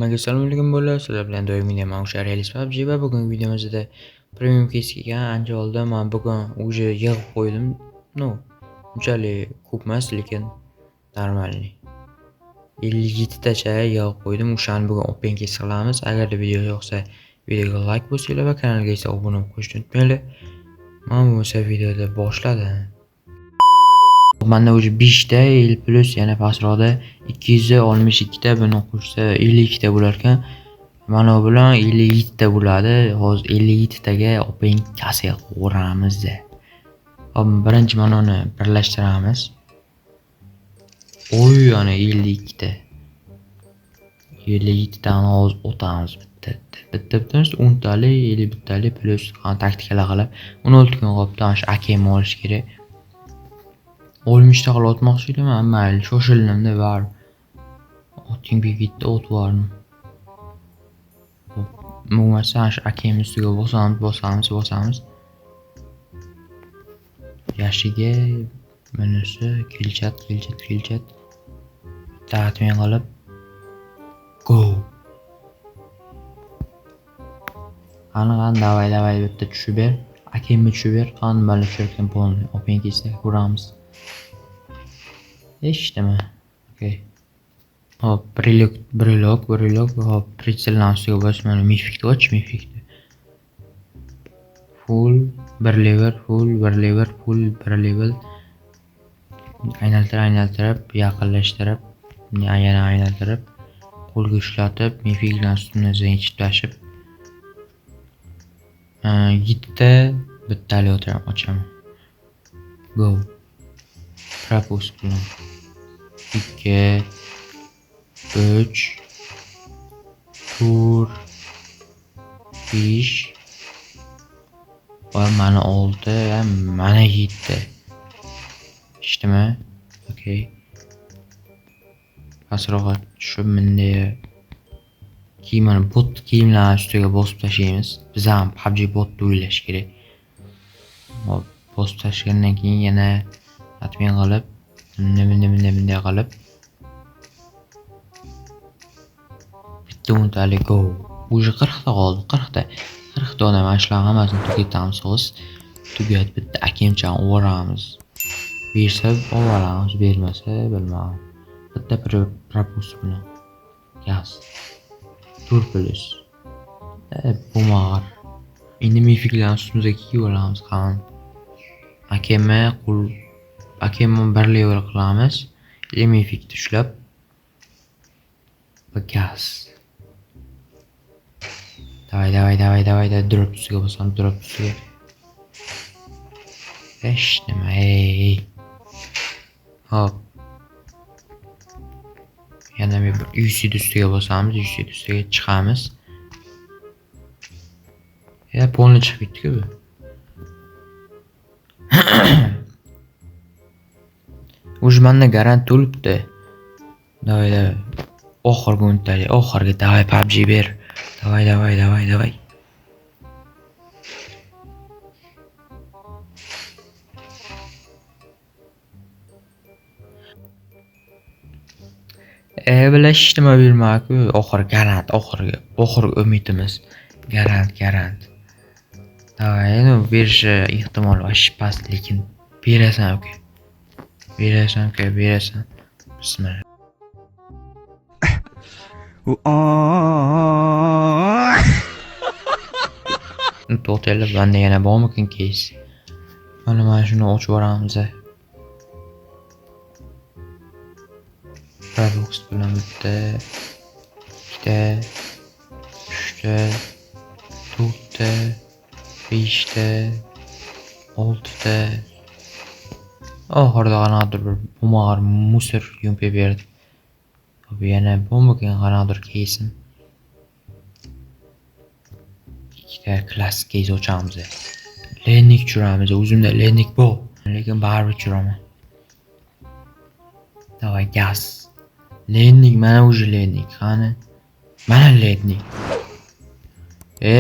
Assalomu alaykum bolalar, sizlar bilan doimiy men o'sha realist PUBG va bugungi videomizda premium keskiga ancha oldin men bugun уже yig'ib qo'ydim. No, unchalik ko'p emas, lekin normalniy. 57 tacha yig'ib qo'ydim. O'shani bugun open kes qilamiz. Agarda video yoqsa, videoga like bosinglar va kanalga esa obuna bo'lib qo'yishni unutmanglar. Men bo'lmasa videoda boshladim. Manda уже 5 ta il plus yana pastroqda 262 ta buni qo'shsa 52 ta bo'lar ekan. Mana bu bilan 57 ta bo'ladi. Hozir 57 taga open kasa qo'ramiz. Hop, birinchi mana uni birlashtiramiz. Oy, yana 52 ta. 57 tani hozir o'tamiz bitta 10 tali, 51 tali plus taktikalar qilib 16 kun qolibdi. Shu AKM olish kerak. 60 ta qilib otmoqchi edim, mayli, shoshildimda bari. Oting begitda ot bormi? Bo'lmasa shu AKM ustiga bosamiz. Yashiga bunisi kelchat. Taxmin qilib go. Qani, davay bitta tushib ber. AKM tushib ber. Qani bali tushirgan polni open kesda ko'ramiz. Eshitdimi? Okay. Hop, brilok. Hop, pritseldan ustiga bosmani mifikni och, mifikni. Full, bir level. Aylantirib, yaqinlashtirib, yana aylantirib, qo'lga ushlatib, mifikdan ustini chitlashib. 7 ta bittali ochaman. Go. Propust bilan 2 3 4 5 va mana 6, mana 7. Ishdimi? Okay. Pastroqqa tushib menda kiyimni bot kiyimlar ustiga bosib tashlaymiz. Biz ham PUBG botni o'ylash kerak. Hop, bosib tashlagandan keyin yana atmen qilib, bunday qilib bitta untali go. Уже 40 ta qoldi, 40 ta odam ashlar hammasini tugatamiz hozir. Tugat bitta akemchan o'ramiz. Bersa olamiz, bermasa bilmayman. Bitta propust bilan gaz. Turpulus. Bumar. Endi mifiklarni ustimizga kiyib olamiz qani. AKM bir level qilamiz. Mifik ushlab va gaz. Davay, drop ustiga bosamiz, drop ustiga. Nima, ey. Hop. Yana bir UC ustiga bosamiz, UC ustiga chiqamiz. Polni chiqib ketdi-ku bu. Ujmanda garant to'libdi. Davay. Oxirgi untali, oxirgi davay PUBG ber. Davay. Bilashdimi bilmaku, oxirgi umidimiz. Garant. Davay, berishi ehtimol vashi past, lekin berasan uka. Berasan. Bismillah. To'xtalib, banda yana bormikin keys. Mana shuni ochib boramiz. Propust bilan bitta, 2 ta, 3 ta, 4 ta, 5 ta, 6 ta. Oxirida qanaqadir bir bumar musor yumpi berdi. Hop, yana bombagan qanaqadir keysim. 2 ta klassik keys ochamiz. Lennik tushiramiz. O'zimda lennik bor, lekin baribir tushiraman. Davay gaz. Lennik, mana уже lennik. Qani? Mana lennik.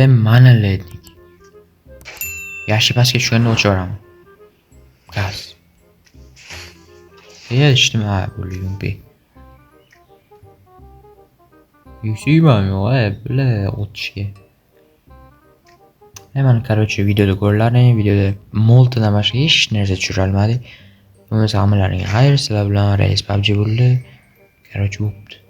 Mana lennik. Yashi pastga tushganda o'chiraman. Gaz. Ishdimi bu yumpi. Suyman yo'q bular o'tishga. Hemen короче videoda ko'rlaring, videoda Moltdan boshqa hech narsa tushira olmadik. Bo'lmasa hammalaringga xayr, sizlar bilan Realist PUBG bo'ldi. Короче bo'pti.